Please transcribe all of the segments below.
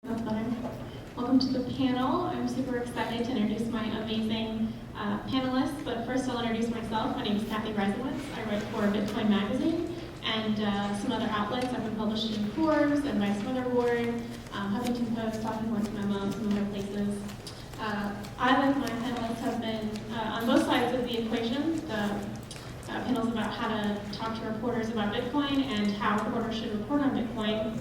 That's better. Welcome to the panel. I'm super excited to introduce my amazing panelists, but first I'll introduce myself. My name is Kathy Reisowitz. I write for Beltway magazine and some other outlets. I've been published in Forbes and by some other award, Huffington Post, Talking Points Memo, some other places. I, like my panelists, have been on both sides of the equation. The panels about how to talk to reporters about Bitcoin and how reporters should report on Bitcoin.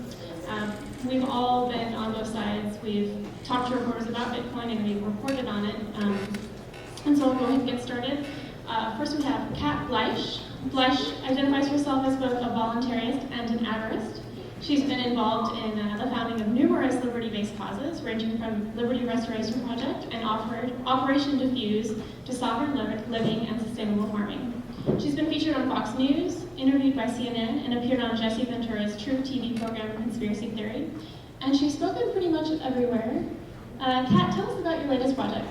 We've all been on both sides. We've talked to reporters about Bitcoin and we've reported on it. And so we'll go ahead and get started. First we have Kat Bleisch. Bleisch identifies herself as both a voluntarist and an avarist. She's been involved in the founding of numerous liberty-based causes, ranging from Liberty Restoration Project and Operation Diffuse to sovereign living and sustainable farming. She's been featured on Fox News, interviewed by CNN, and appeared on Jesse Ventura's True TV program, Conspiracy Theory. And she's spoken pretty much everywhere. Kat, tell us about your latest project.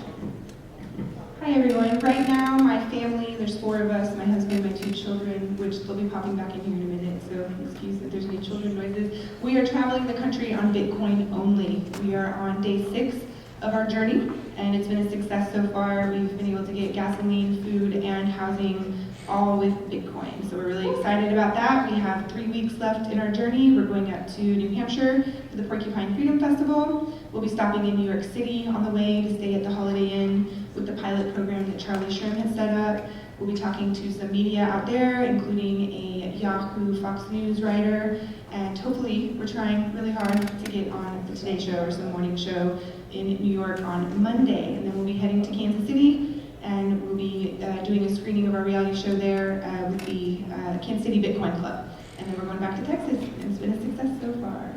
Hi everyone. Right now, my family, there's 4 of us, my husband, my 2 children, which they'll be popping back in here in a minute, so excuse if there's any children noises. We are traveling the country on Bitcoin only. We are on day 6 of our journey, and it's been a success so far. We've been able to get gasoline, food, and housing all with Bitcoin. So we're really excited about that. We have 3 weeks left in our journey. We're going up to New Hampshire for the Porcupine Freedom Festival. We'll be stopping in New York City on the way to stay at the Holiday Inn with the pilot program that Charlie Sherm has set up. We'll be talking to some media out there, including a Yahoo Fox News writer, and hopefully we're trying really hard to get on the Today Show or some morning show in New York on Monday. And then we'll be heading to Kansas City, and we'll be doing a screening of our reality show there with the Kansas City Bitcoin Club. And then we're going back to Texas, and it's been a success so far.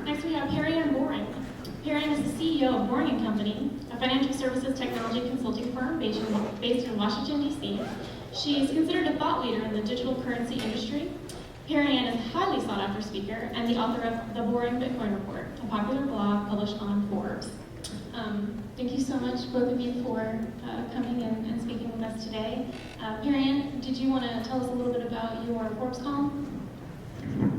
Next we have Perry Boring. Perry is the CEO of Boring & Company, a financial services technology consulting firm based in Washington, D.C. She is considered a thought leader in the digital currency industry. Perry is a highly sought-after speaker and the author of The Boring Bitcoin Report, a popular blog published on Forbes. Thank you so much, both of you, for coming and speaking with us today. Perry, did you want to tell us a little bit about your Forbes column?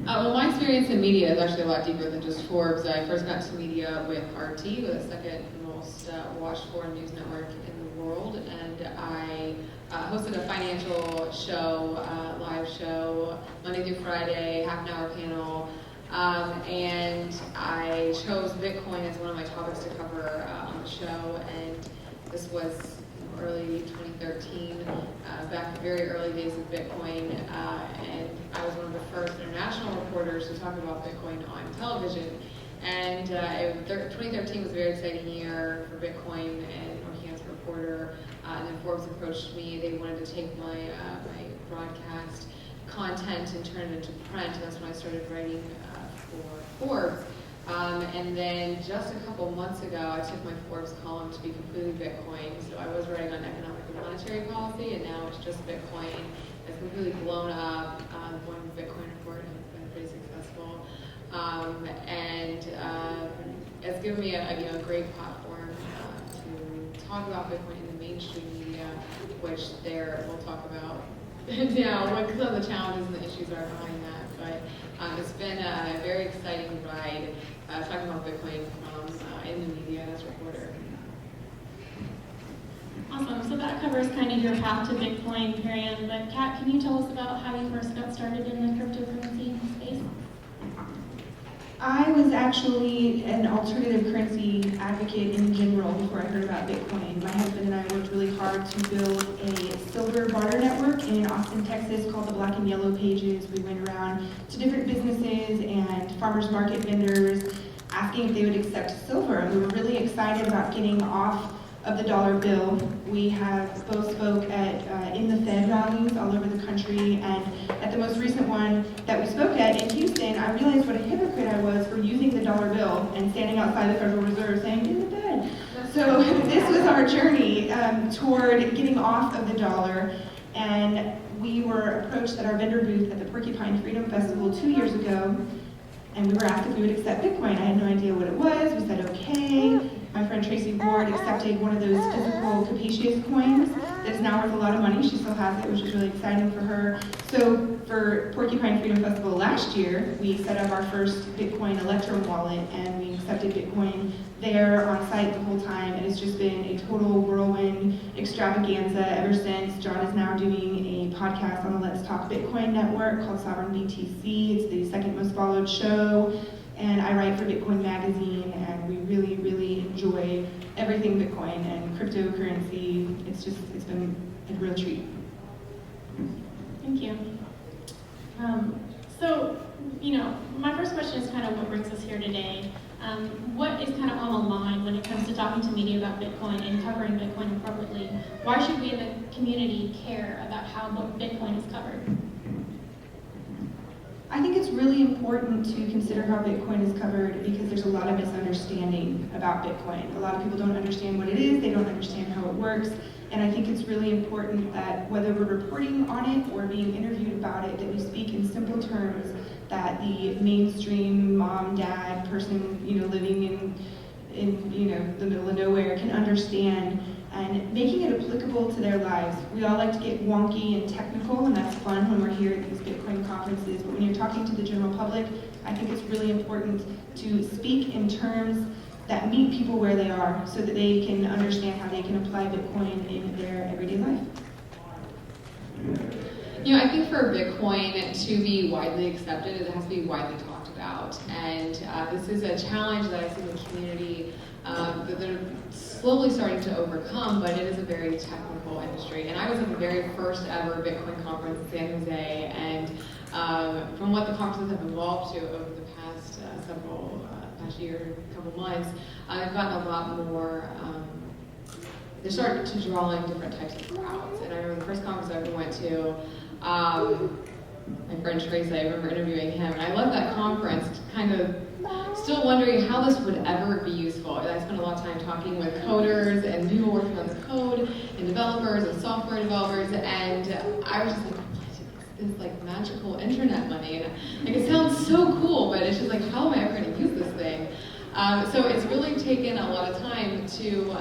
Well, my experience in media is actually a lot deeper than just Forbes. I first got to media with RT, the second most watched foreign news network in the world, and I hosted a financial show, live show, Monday through Friday, half-an-hour panel, and I chose Bitcoin as one of my topics to cover on the show, and this was early 2013, back in the very early days of Bitcoin, and I was one of the first international reporters to talk about Bitcoin on television. And 2013 was a very exciting year for Bitcoin, and working as a reporter. And then Forbes approached me. They wanted to take my broadcast content and turn it into print. And that's when I started writing for Forbes. And then just a couple months ago, I took my Forbes column to be completely Bitcoin. So I was writing on economic and monetary policy, and now it's just Bitcoin. It's completely blown up. The One Bitcoin Report has been pretty successful. It's given me a great platform to talk about Bitcoin in the mainstream media, which we'll talk about now what some of the challenges and the issues are behind that. But it's been a very exciting ride talking about Bitcoin in the media as a reporter. Awesome. So that covers kind of your path to Bitcoin, Perry. But Kat, can you tell us about how you first got started in the cryptocurrency space? I was actually an alternative currency advocate in general before I heard about Bitcoin. My husband and I worked really hard to build a silver barter network in Austin, Texas called the Black and Yellow Pages. We went around to different businesses and farmers market vendors asking if they would accept silver. And we were really excited about getting off of the dollar bill. We have both spoke at in the Fed rallies all over the country, and at the most recent one that we spoke at in Houston, I realized what a hypocrite I was for using the dollar bill and standing outside the Federal Reserve saying, "In the Fed." So this was our journey toward getting off of the dollar, and we were approached at our vendor booth at the Porcupine Freedom Festival 2 years ago, and we were asked if we would accept Bitcoin. I had no idea what it was. We said okay. My friend Tracy Ward accepted one of those physical capacious coins, that's now worth a lot of money. She still has it, which is really exciting for her. So for Porcupine Freedom Festival last year, we set up our first Bitcoin Electrum wallet, and we accepted Bitcoin there on site the whole time, and it's just been a total whirlwind extravaganza ever since. John is now doing a podcast on the Let's Talk Bitcoin network called Sovereign BTC. It's the second most followed show, and I write for Bitcoin Magazine, and we really, really enjoy everything Bitcoin and cryptocurrency. It's been a real treat. Thank you. So, my first question is kind of what brings us here today. What is kind of on the line when it comes to talking to media about Bitcoin and covering Bitcoin appropriately? Why should we in the community care about how Bitcoin is covered? I think it's really important to consider how Bitcoin is covered because there's a lot of misunderstanding about Bitcoin. A lot of people don't understand what it is, they don't understand how it works, and I think it's really important that whether we're reporting on it or being interviewed about it, that we speak in simple terms that the mainstream mom, dad person, living in the middle of nowhere can understand, and making it applicable to their lives. We all like to get wonky and technical, and that's fun when we're here at these Bitcoin conferences, but when you're talking to the general public, I think it's really important to speak in terms that meet people where they are so that they can understand how they can apply Bitcoin in their everyday life. I think for Bitcoin to be widely accepted, it has to be widely talked about. And this is a challenge that I see in the community that they're slowly starting to overcome, but it is a very technical industry. And I was at the very first ever Bitcoin conference in San Jose, and from what the conferences have evolved to over the past past year, couple months, I've gotten a lot more, they started to draw in different types of crowds. And I remember the first conference I ever went to, my friend Tracy, I remember interviewing him, and I left that conference kind of still wondering how this would ever be useful. I spent a lot of time talking with coders and people working on the code and developers and software developers, and I was just like, this like magical internet money, and it sounds so cool, but it's just like, how am I ever going to use this thing? So it's really taken a lot of time to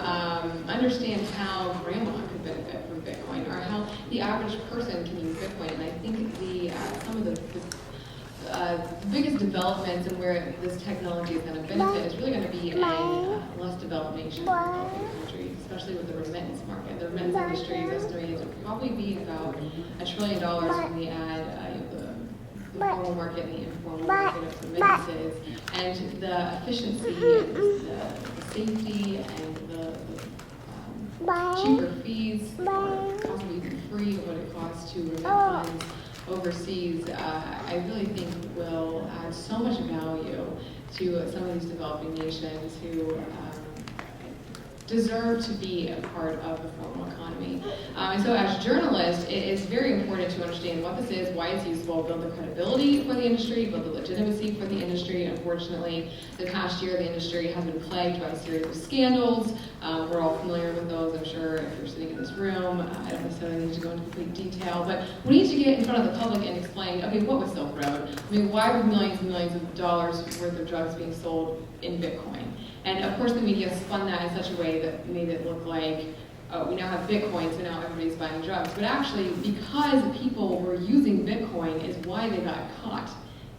understand how grandma could benefit from Bitcoin, or how the average person can use Bitcoin. And I think some of the biggest developments and where this technology is going to benefit is really going to be in less developed nations, developing countries, especially with the remittance market. The remittance industry is estimated to probably be about $1 trillion when we add the formal market and the informal market of remittances, and the efficiency and the safety and the cheaper fees, or possibly even free of what it costs to remit funds overseas, I really think will add so much value to some of these developing nations who deserve to be a part of the formal economy. And so as journalists, it is very important to understand what this is, why it's useful, build the credibility for the industry, build the legitimacy for the industry. Unfortunately, the past year, the industry has been plagued by a series of scandals. We're all familiar with those, I'm sure, if you're sitting in this room. I don't necessarily need to go into complete detail, but we need to get in front of the public and explain, okay, what was Silk Road? I mean, why were millions and millions of dollars worth of drugs being sold in Bitcoin? And of course the media spun that in such a way that made it look like, oh, we now have Bitcoin, so now everybody's buying drugs. But actually, because people were using Bitcoin is why they got caught.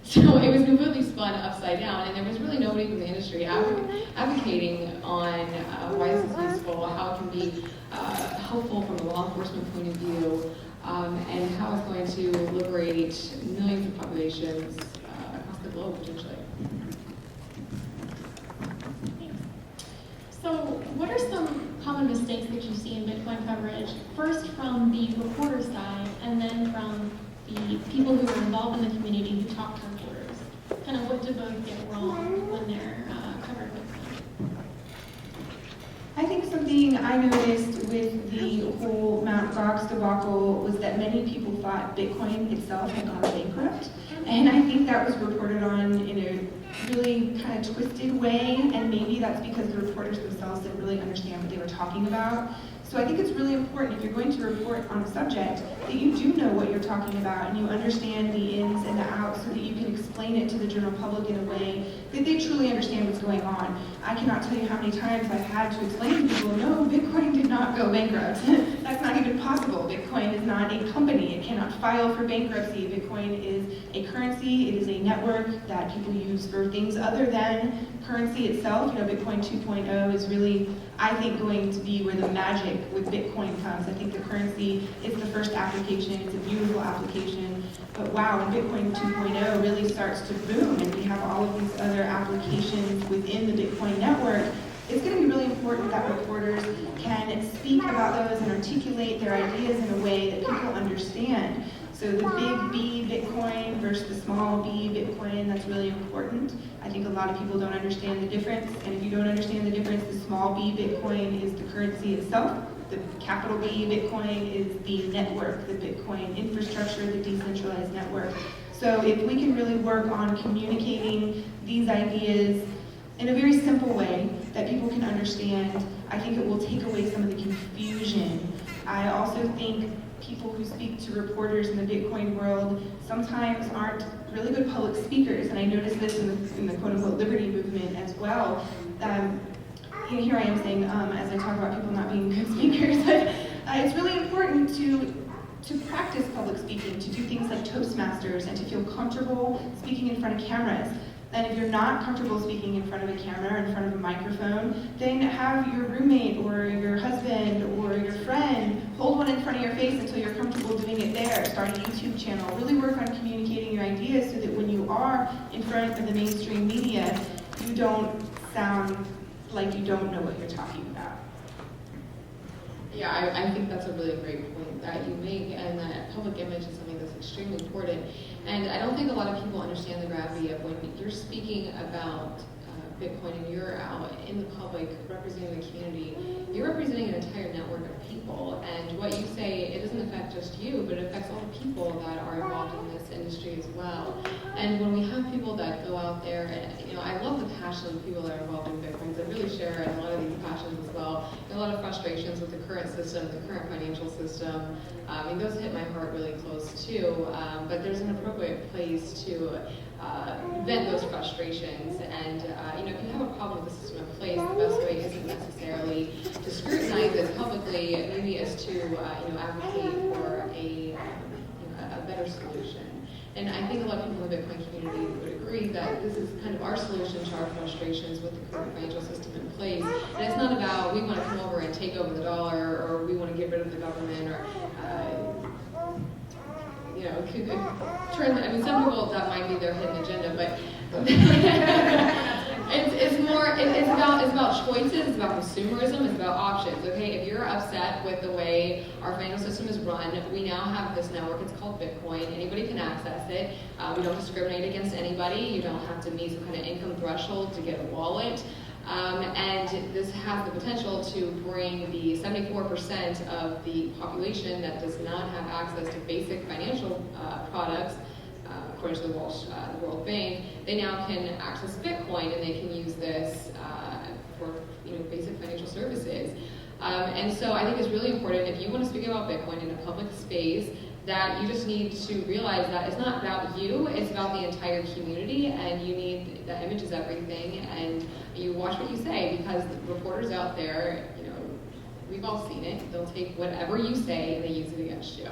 So it was completely spun upside down, and there was really nobody from the industry advocating on why this is useful, how it can be helpful from a law enforcement point of view, and how it's going to liberate millions of populations across the globe, potentially. So what are some common mistakes that you see in Bitcoin coverage, first from the reporter side, and then from the people who are involved in the community who talk to reporters? Kind of what do both get wrong when they're covering Bitcoin? I think something I noticed with the whole Mt. Gox debacle was that many people thought Bitcoin itself had gone bankrupt. And I think that was reported on in a really kind of twisted way, and maybe that's because the reporters themselves didn't really understand what they were talking about. So I think it's really important, if you're going to report on a subject, that you do know what you're talking about and you understand the ins and the outs so that you can explain explain it to the general public in a way that they truly understand what's going on. I cannot tell you how many times I've had to explain to people, no, Bitcoin did not go bankrupt. That's not even possible. Bitcoin is not a company. It cannot file for bankruptcy. Bitcoin is a currency. It is a network that people use for things other than currency itself. You know, Bitcoin 2.0 is really, I think, going to be where the magic with Bitcoin comes. I think the currency is the first application. It's a beautiful application. But wow, when Bitcoin 2.0 really starts to boom and we have all of these other applications within the Bitcoin network, it's going to be really important that reporters can speak about those and articulate their ideas in a way that people understand. So the big B Bitcoin versus the small b Bitcoin, that's really important. I think a lot of people don't understand the difference, and if you don't understand the difference, the small b Bitcoin is the currency itself. The capital B Bitcoin is the network, the Bitcoin infrastructure, the decentralized network. So if we can really work on communicating these ideas in a very simple way that people can understand, I think it will take away some of the confusion. I also think people who speak to reporters in the Bitcoin world sometimes aren't really good public speakers, and I noticed this in the quote-unquote liberty movement as well. Here I am saying, as I talk about people not being good speakers, but it's really important to practice public speaking, to do things like Toastmasters, and to feel comfortable speaking in front of cameras. And if you're not comfortable speaking in front of a camera or in front of a microphone, then have your roommate or your husband or your friend hold one in front of your face until you're comfortable doing it there. Start a YouTube channel. Really work on communicating your ideas so that when you are in front of the mainstream media, you don't sound like you don't know what you're talking about. Yeah, I think that's a really great point that you make, and that public image is something that's extremely important. And I don't think a lot of people understand the gravity of when you're speaking about Bitcoin and you're out in the public representing the community, you're representing an entire network of people. And what you say, it doesn't affect just you, but it affects all the people that are involved in this industry as well. And when we have people that go out there, and I love the passion of people that are involved in Bitcoin. I really share a lot of these passions as well. A lot of frustrations with the current system, the current financial system. Those hit my heart really close too. But there's an appropriate place to vent those frustrations. And if you have a problem with the system in place, the best way isn't necessarily to scrutinize it publicly. Maybe is to advocate for a better solution. And I think a lot of people in the Bitcoin community would agree that this is kind of our solution to our frustrations with the current financial system in place. And it's not about we want to come over and take over the dollar, or we want to get rid of the government, or some people, that might be their hidden agenda, but it's about choices, it's about consumerism, it's about options. Okay, if you're upset with the way our financial system is run, we now have this network, it's called Bitcoin. Anybody can access it. We don't discriminate against anybody. You don't have to meet some kind of income threshold to get a wallet. And this has the potential to bring the 74% of the population that does not have access to basic financial products, according to the World Bank. They now can access Bitcoin, and they can use this for basic financial services. And so I think it's really important, if you want to speak about Bitcoin in a public space, that you just need to realize that it's not about you, it's about the entire community, and you need, that image is everything, and you watch what you say, because the reporters out there, we've all seen it, they'll take whatever you say and they use it against you.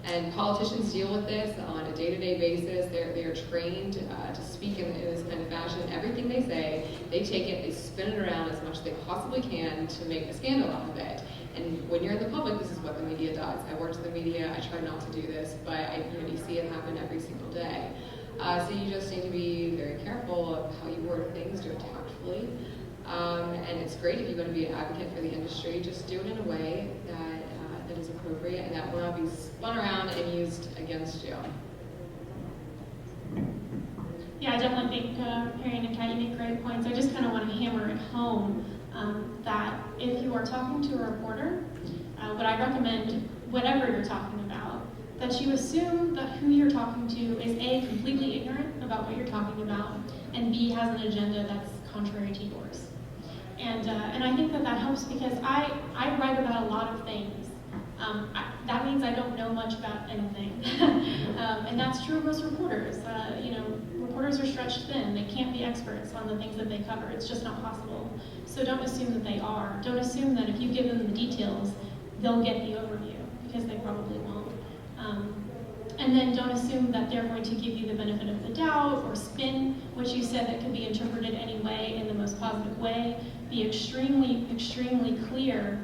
And politicians deal with this on a day-to-day basis. They're trained to speak in this kind of fashion. Everything they say, they take it, they spin it around as much as they possibly can to make a scandal out of it. And when you're in the public, this is what the media does. I worked in the media, I try not to do this, but you see it happen every single day. So you just need to be very careful of how you word things, do it tactfully. And it's great if you're going to be an advocate for the industry, just do it in a way that is appropriate and that will not be spun around and used against you. Yeah, I definitely think Marion and Kat, you make great points. I just kind of want to hammer it home that if you are talking to a reporter, what I recommend, whatever you're talking about, that you assume that who you're talking to is A, completely ignorant about what you're talking about, and B, has an agenda that's contrary to yours. And I think that helps, because I write about a lot of things That means I don't know much about anything. And that's true of most reporters. Reporters are stretched thin. They can't be experts on the things that they cover. It's just not possible. So don't assume that they are. Don't assume that if you give them the details, they'll get the overview, because they probably won't. And then don't assume that they're going to give you the benefit of the doubt or spin what you said that could be interpreted any way in the most positive way. Be extremely, extremely clear.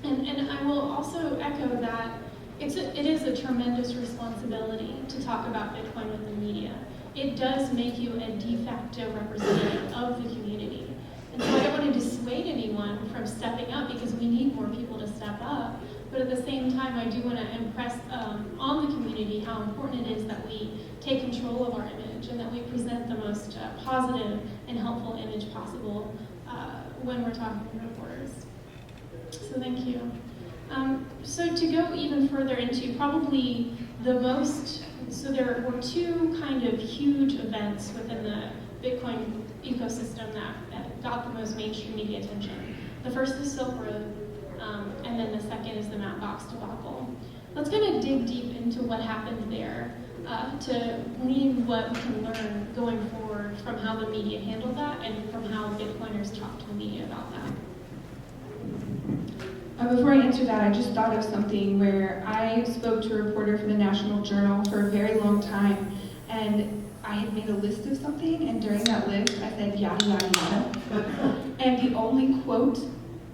And I will also echo that it is a tremendous responsibility to talk about Bitcoin with the media. It does make you a de facto representative of the community. And so I don't want to dissuade anyone from stepping up, because we need more people to step up. But at the same time, I do want to impress on the community how important it is that we take control of our image and that we present the most positive and helpful image possible when we're talking to reporters. So thank you. So to go even further into probably the most, so there were two kind of huge events within the Bitcoin ecosystem that got the most mainstream media attention. The first is Silk Road, and then the second is the Mt. Gox debacle. Let's kind of dig deep into what happened there to glean what we can learn going forward from how the media handled that and from how Bitcoiners talk to the media about that. Before I answer that, I just thought of something where I spoke to a reporter for the National Journal for a very long time, and I had made a list of something, and during that list I said yada yada yada. And the only quote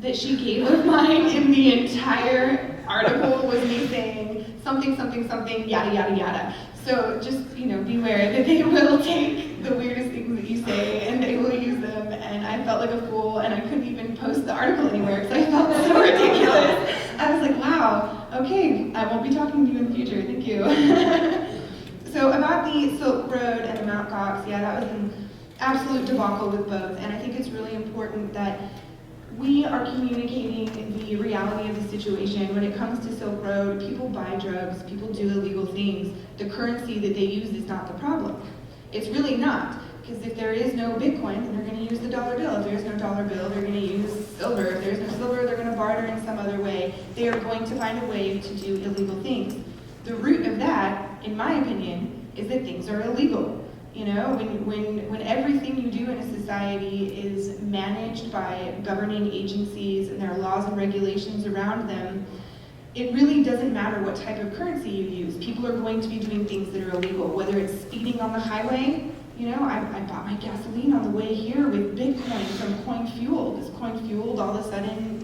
that she gave of mine in the entire article was me saying something, something, something, yada yada yada. So just, beware that they will take the weirdest things that you say and they will use them. And I felt like a fool, and I couldn't even post the article anywhere because I felt so ridiculous. I was like, wow, okay, I won't be talking to you in the future, thank you. So about the Silk Road and the Mt. Gox, yeah, that was an absolute debacle with both. And I think it's really important that we are communicating the reality of the situation. When it comes to Silk Road, people buy drugs, people do illegal things. The currency that they use is not the problem. It's really not, because if there is no Bitcoin, then they're going to use the dollar bill. If there's no dollar bill, they're going to use silver. If there's no silver, they're going to barter in some other way. They are going to find a way to do illegal things. The root of that, in my opinion, is that things are illegal. When everything you do in a society is managed by governing agencies and there are laws and regulations around them, it really doesn't matter what type of currency you use. People are going to be doing things that are illegal, whether it's speeding on the highway. I bought my gasoline on the way here with Bitcoin from Coin Fueled. Is Coin Fueled all of a sudden,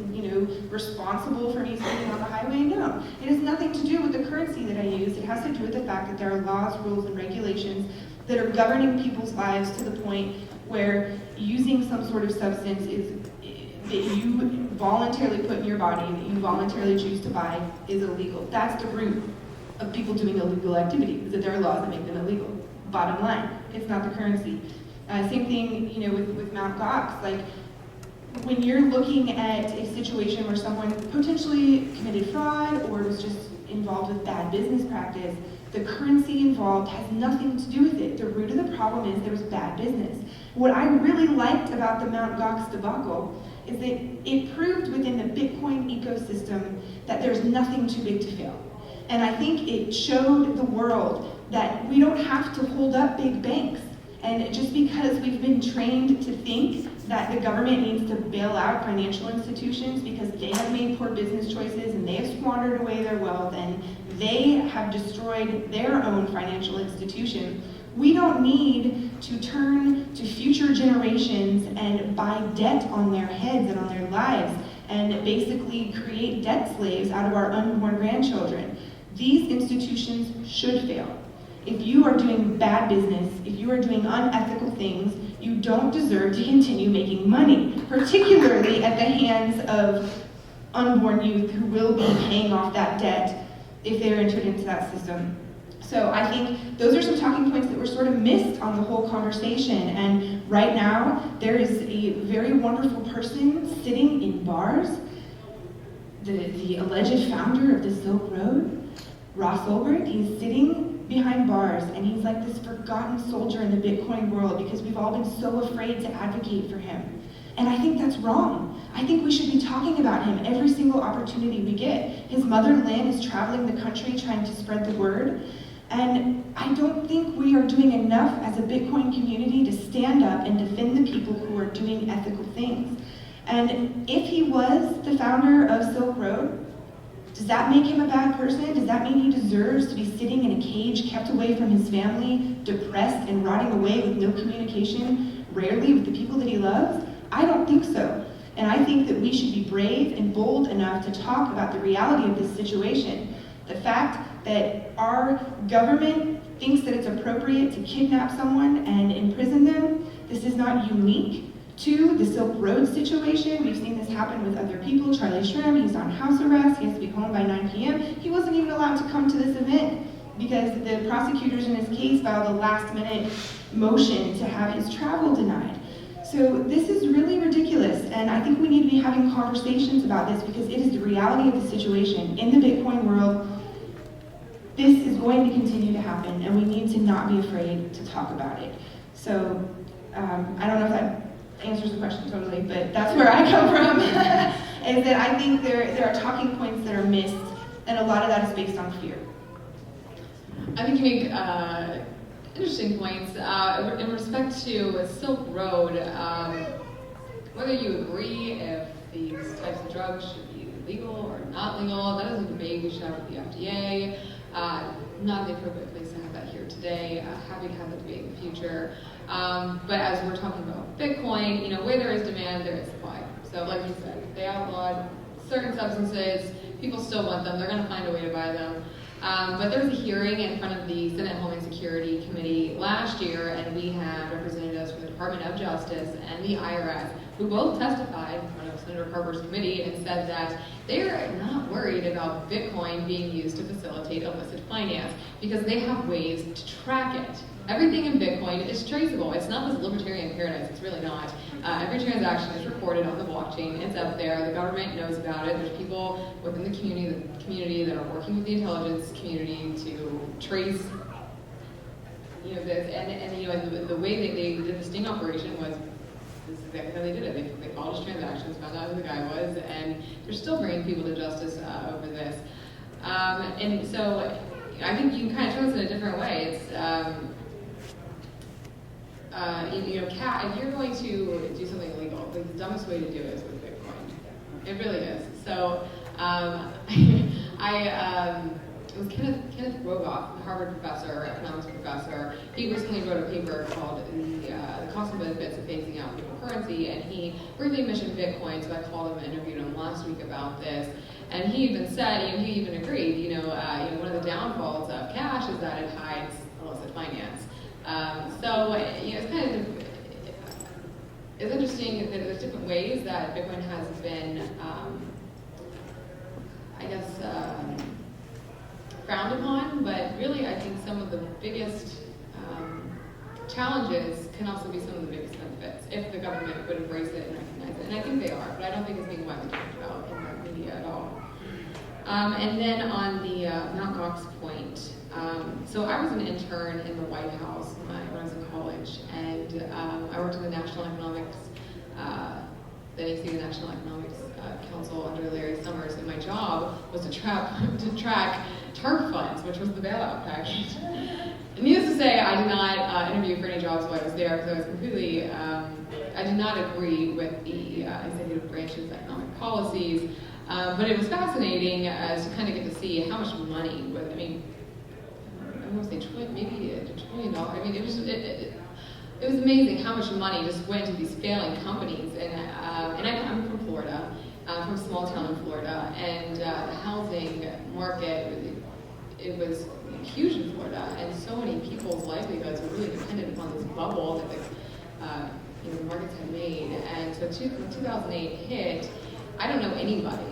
responsible for me speeding on the highway? No. It has nothing to do with the currency that I use. It has to do with the fact that there are laws, rules, and regulations that are governing people's lives to the point where using some sort of substance that you voluntarily put in your body, that you voluntarily choose to buy, is illegal. That's the root of people doing illegal activity, is that there are laws that make them illegal. Bottom line, it's not the currency. Same thing, with Mt. Gox. Like, when you're looking at a situation where someone potentially committed fraud or was just involved with bad business practice, the currency involved has nothing to do with it. The root of the problem is there was bad business. What I really liked about the Mt. Gox debacle is that it proved within the Bitcoin ecosystem that there's nothing too big to fail. And I think it showed the world that we don't have to hold up big banks. And just because we've been trained to think that the government needs to bail out financial institutions because they have made poor business choices and they have squandered away their wealth and they have destroyed their own financial institution, we don't need to turn to future generations and buy debt on their heads and on their lives and basically create debt slaves out of our unborn grandchildren. These institutions should fail. If you are doing bad business, if you are doing unethical things, you don't deserve to continue making money, particularly at the hands of unborn youth who will be paying off that debt if they're entered into that system. So I think those are some talking points that were sort of missed on the whole conversation. And right now, there is a very wonderful person sitting in bars, the alleged founder of the Silk Road, Ross Ulbricht. He's sitting behind bars, and he's like this forgotten soldier in the Bitcoin world because we've all been so afraid to advocate for him. And I think that's wrong. I think we should be talking about him every single opportunity we get. His mother, Lynn, is traveling the country trying to spread the word. And I don't think we are doing enough as a Bitcoin community to stand up and defend the people who are doing ethical things. And if he was the founder of Silk Road, does that make him a bad person? Does that mean he deserves to be sitting in a cage, kept away from his family, depressed and rotting away with no communication, rarely with the people that he loves? I don't think so. And I think that we should be brave and bold enough to talk about the reality of this situation. The fact that our government thinks that it's appropriate to kidnap someone and imprison them, this is not unique to the Silk Road situation. We've seen this happen with other people. Charlie Shrem, he's on house arrest. He has to be home by 9 p.m. He wasn't even allowed to come to this event because the prosecutors in his case filed a last-minute motion to have his travel denied. So this is really ridiculous, and I think we need to be having conversations about this because it is the reality of the situation. In the Bitcoin world, this is going to continue to happen, and we need to not be afraid to talk about it. So I don't know if that answers the question totally, but that's where I come from, is that I think there are talking points that are missed, and a lot of that is based on fear. I think you make interesting points. In respect to Silk Road, whether you agree if these types of drugs should be legal or not legal, that is a debate we should have with the FDA. Not the appropriate place to have that here today. Happy to have that debate in the future. But as we're talking about Bitcoin, where there is demand, there is supply. So like you said, if they outlawed certain substances, people still want them. They're going to find a way to buy them. But there was a hearing in front of the Senate Homeland Security Committee last year, and we had representatives from the Department of Justice and the IRS who both testified in front of Senator Carper's committee and said that they're not worried about Bitcoin being used to facilitate illicit finance because they have ways to track it. Everything in Bitcoin is traceable. It's not this libertarian paradise. It's really not. Every transaction is recorded on the blockchain. It's up there. The government knows about it. There's people within the community that are working with the intelligence community to trace, this. And the way that they did the sting operation was this is exactly how they did it. They followed his transactions, found out who the guy was, and they're still bringing people to justice over this. And so I think you can kind of show this in a different way. It's if you're going to do something illegal, the dumbest way to do it is with Bitcoin. It really is. So it was Kenneth Rogoff, Harvard professor, economics professor. He recently wrote a paper called The Cost and Benefits of Phasing Out Cryptocurrency, and he briefly mentioned Bitcoin, so I called him and interviewed him last week about this. And he even said, he even agreed, one of the downfalls of cash is that it hides illicit finance. It's kind of, it's interesting that there's different ways that Bitcoin has been, frowned upon, but really I think some of the biggest challenges can also be some of the biggest benefits if the government would embrace it and recognize it. And I think they are, but I don't think it's being widely talked about in the media at all. And then on the Mt. Gox point, so I was an intern in the White House when I was in college, and I worked in the National Economics, the NEC, the National Economics Council under Larry Summers, and my job was to track TARP funds, which was the bailout package. And needless to say, I did not interview for any jobs while I was there because I was completely, I did not agree with the executive branch's economic policies. But it was fascinating to kind of get to see how much money was, I want to say maybe $1 trillion. It was amazing how much money just went to these failing companies. And I'm from Florida, from a small town in Florida, and the housing market, it was huge in Florida, and so many people's livelihoods were really dependent upon this bubble that the markets had made. And so when 2008 hit, I don't know anybody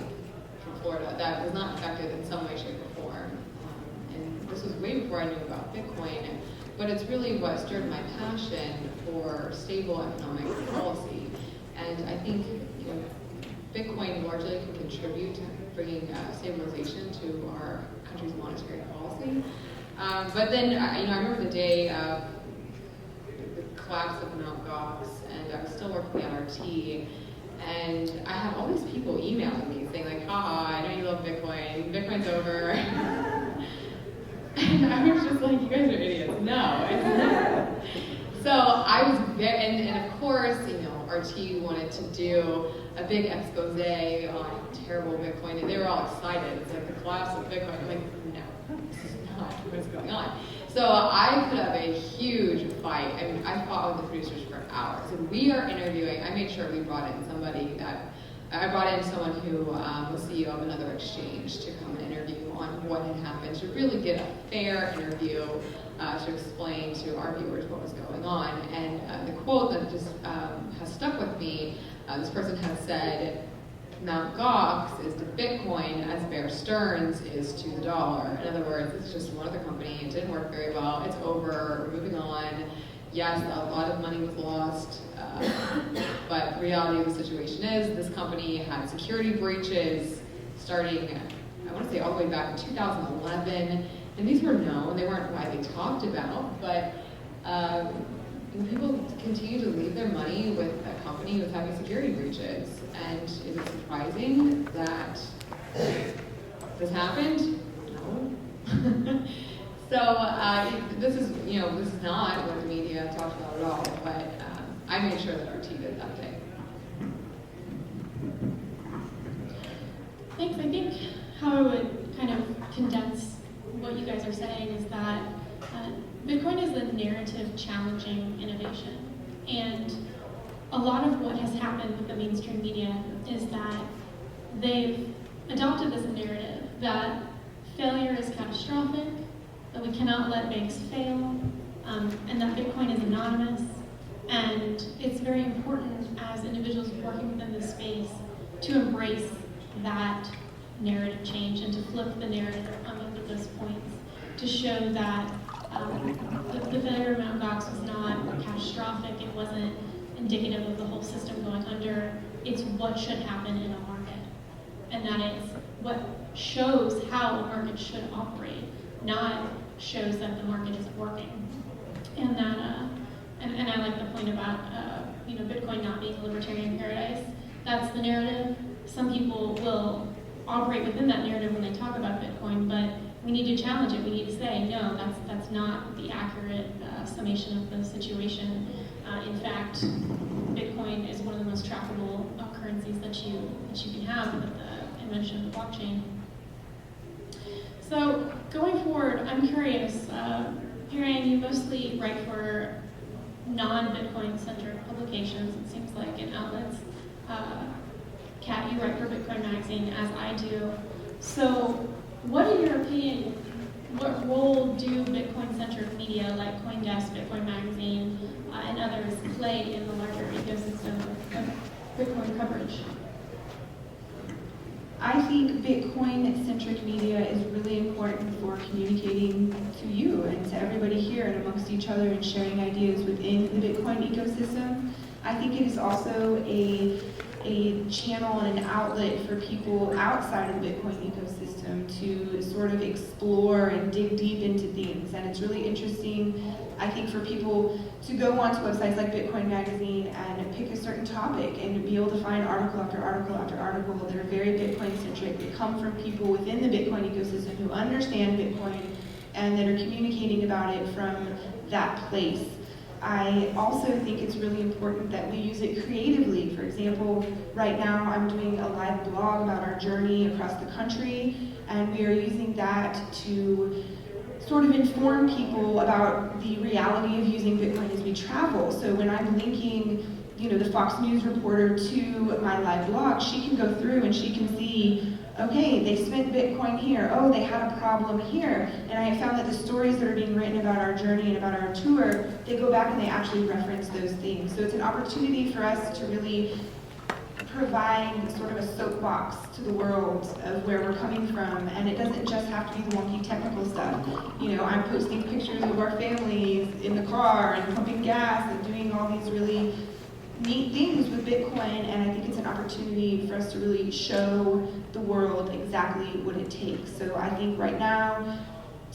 from Florida that was not affected in some way, shape, or form. And this was way before I knew about Bitcoin, but it's really what stirred my passion for stable economic policy. And I think Bitcoin largely can contribute to bringing stabilization to our country's monetary policy. But then, I remember the day of the collapse of Mt. Gox, and I was still working working at RT, and I have all these people emailing me saying like, haha, I know you love Bitcoin, Bitcoin's over. And I was just like, you guys are idiots. No, it's not. So I was very, and of course, you know, RT wanted to do a big expose on terrible Bitcoin, and they were all excited. It's like the collapse of Bitcoin. I'm like, no, this is not what's going on. So I put up a huge fight. I mean, I fought with the producers for hours. And we are interviewing, I made sure we brought in somebody I brought in someone who was CEO of another exchange to come and interview on what had happened, to really get a fair interview to explain to our viewers what was going on. And the quote that just has stuck with me, this person has said, Mt. Gox is to Bitcoin as Bear Stearns is to the dollar. In other words, it's just one other company. It didn't work very well. It's over. We're moving on. Yes, a lot of money was lost, but the reality of the situation is this company had security breaches starting, I want to say all the way back in 2011, and these were known. They weren't widely talked about, but people continue to leave their money with a company who's having security breaches. And is it surprising that this happened? No. So this is not what the media talked about at all, but I made sure that RT did that day. Thanks. I think how I would kind of condense what you guys are saying is that Bitcoin is a narrative challenging innovation. And a lot of what has happened with the mainstream media is that they've adopted this narrative that failure is catastrophic, that we cannot let banks fail, and that Bitcoin is anonymous. And it's very important as individuals working within this space to embrace that narrative change and to flip the narrative on both of those points to show that the failure of Mt. Gox was not catastrophic, it wasn't indicative of the whole system going under, it's what should happen in a market. And that is what shows how a market should operate, not shows that the market is working. And that, and I like the point about Bitcoin not being a libertarian paradise. That's the narrative. Some people will operate within that narrative when they talk about Bitcoin, but we need to challenge it. We need to say, no, that's not the accurate summation of the situation. In fact, Bitcoin is one of the most trackable currencies that you can have with the invention of the blockchain. So going forward, I'm curious, Perianne, you mostly write for non-Bitcoin centric publications, it seems like, in outlets. Kat, you write for Bitcoin Magazine, as I do. So what, in your opinion, what role do Bitcoin-centric media like CoinDesk, Bitcoin Magazine, and others play in the larger ecosystem of Bitcoin coverage? I think Bitcoin-centric media is really important for communicating to you and to everybody here and amongst each other and sharing ideas within the Bitcoin ecosystem. I think it is also a channel and an outlet for people outside of the Bitcoin ecosystem to sort of explore and dig deep into things. And it's really interesting, I think, for people to go onto websites like Bitcoin Magazine and pick a certain topic and be able to find article after article after article that are very Bitcoin-centric, that come from people within the Bitcoin ecosystem who understand Bitcoin and that are communicating about it from that place. I also think it's really important that we use it creatively. For example, right now I'm doing a live blog about our journey across the country, and we are using that to sort of inform people about the reality of using Bitcoin as we travel. So when I'm linking, the Fox News reporter to my live blog, she can go through and she can see, okay, they spent Bitcoin here, oh, they had a problem here. And I have found that the stories that are being written about our journey and about our tour, they go back and they actually reference those things. So it's an opportunity for us to really provide sort of a soapbox to the world of where we're coming from. And it doesn't just have to be the wonky technical stuff. I'm posting pictures of our families in the car and pumping gas and doing all these really neat things with Bitcoin, and I think it's an opportunity for us to really show the world exactly what it takes. So I think right now,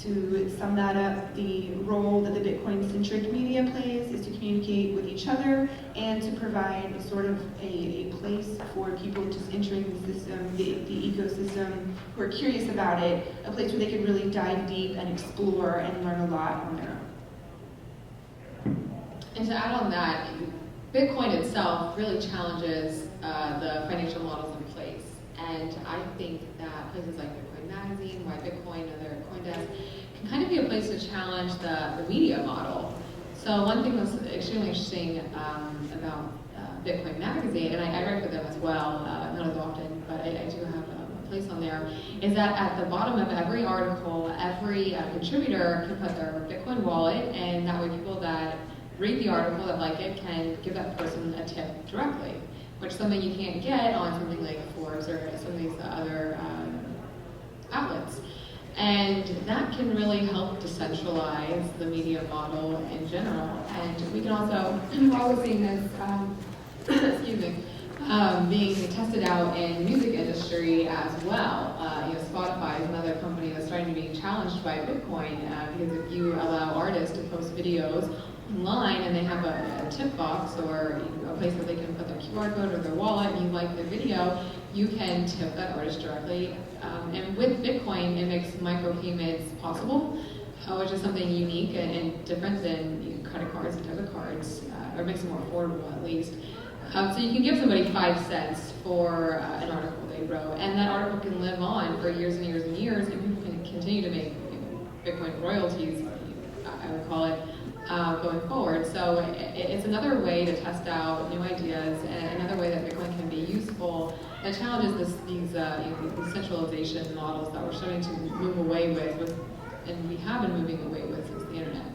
To sum that up, the role that the Bitcoin-centric media plays is to communicate with each other and to provide sort of a place for people just entering the system, the ecosystem, who are curious about it, a place where they can really dive deep and explore and learn a lot on their own. And to add on that, Bitcoin itself really challenges the financial models in place. And I think that places like Bitcoin Magazine, Why Bitcoin, and their CoinDesk can kind of be a place to challenge the media model. So one thing that's extremely interesting about Bitcoin Magazine, and I write for them as well, not as often, but I do have a place on there, is that at the bottom of every article, every contributor can put their Bitcoin wallet, and that way people that read the article that like it can give that person a tip directly, which is something you can't get on something like Forbes or some of these other outlets. And that can really help decentralize the media model in general. And we can also, we're also seeing this, excuse me, being tested out in the music industry as well. Spotify is another company that's starting to be challenged by Bitcoin because if you allow artists to post videos online and they have a tip box or a place where they can put their QR code or their wallet and you like their video, you can tip that artist directly. And with Bitcoin, it makes micropayments possible, which is something unique and different than credit cards and debit cards, or makes it more affordable at least. So you can give somebody 5 cents for an article they wrote, and that article can live on for years and years and years, and people can continue to make Bitcoin royalties, I would call it, going forward. So it's another way to test out new ideas, and another way that Bitcoin can be useful that challenges these centralization models that we're starting to move away with, and we have been moving away with since the internet.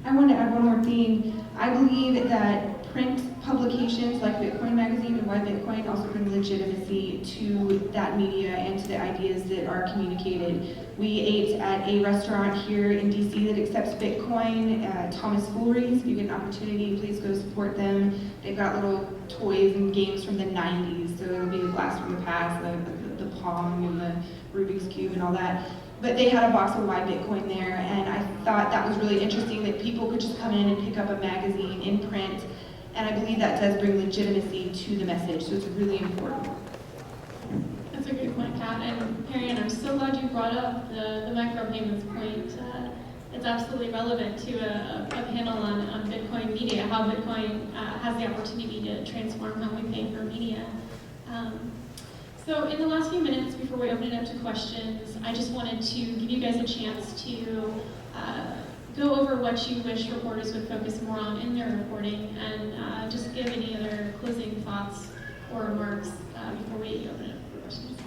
I want to add one more thing. I believe that print publications like Bitcoin Magazine and Why Bitcoin also bring legitimacy to that media and to the ideas that are communicated. We ate at a restaurant here in DC that accepts Bitcoin, Thomas Foolery's. If you get an opportunity, please go support them. They've got little toys and games from the 90s, so it'll be a blast from the past, the Pong and the Rubik's Cube and all that. But they had a box of Why Bitcoin there, and I thought that was really interesting that people could just come in and pick up a magazine in print, and I believe that does bring legitimacy to the message, so it's really important. That's a great point, Kat. And Perry, I'm so glad you brought up the micropayments point. It's absolutely relevant to a panel on Bitcoin media, how Bitcoin has the opportunity to transform how we pay for media. So in the last few minutes before we open it up to questions, I just wanted to give you guys a chance to go over what you wish reporters would focus more on in their reporting, and just give any other closing thoughts or remarks before we open it up for questions.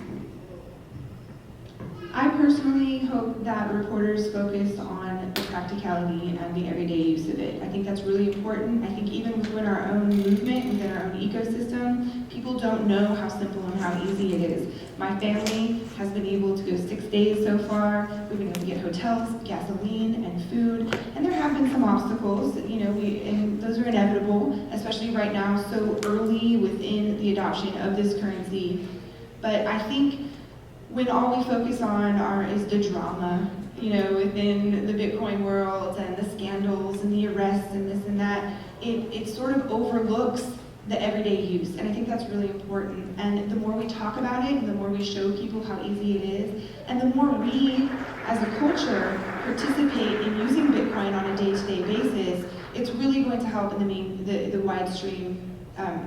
I personally hope that reporters focus on the practicality and the everyday use of it. I think that's really important. I think even within our own movement, within our own ecosystem, people don't know how simple and how easy it is. My family has been able to go 6 days so far. We've been able to get hotels, gasoline, and food, and there have been some obstacles, and those are inevitable, especially right now, so early within the adoption of this currency. But I think when all we focus on is the drama, within the Bitcoin world and the scandals and the arrests and this and that, it sort of overlooks the everyday use. And I think that's really important. And the more we talk about it, the more we show people how easy it is, and the more we, as a culture, participate in using Bitcoin on a day-to-day basis, it's really going to help in the wide stream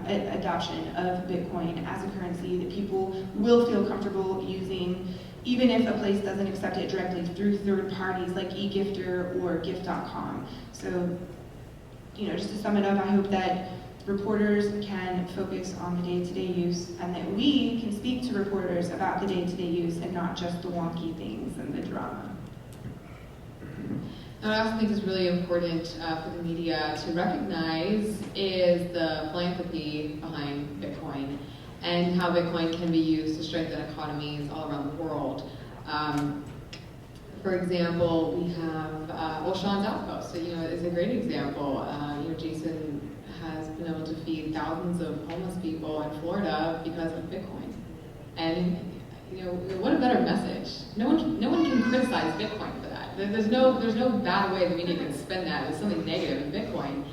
adoption of Bitcoin as a currency that people will feel comfortable using, even if a place doesn't accept it directly through third parties like eGifter or Gift.com. So, just to sum it up, I hope that reporters can focus on the day-to-day use, and that we can speak to reporters about the day-to-day use and not just the wonky things and the drama. What I also think is really important for the media to recognize is the philanthropy behind Bitcoin and how Bitcoin can be used to strengthen economies all around the world. For example, we have Sean's Outpost, is a great example. Jason has been able to feed thousands of homeless people in Florida because of Bitcoin. And what a better message. No one can criticize Bitcoin for that. There's no bad way the media can spin that as something negative in Bitcoin.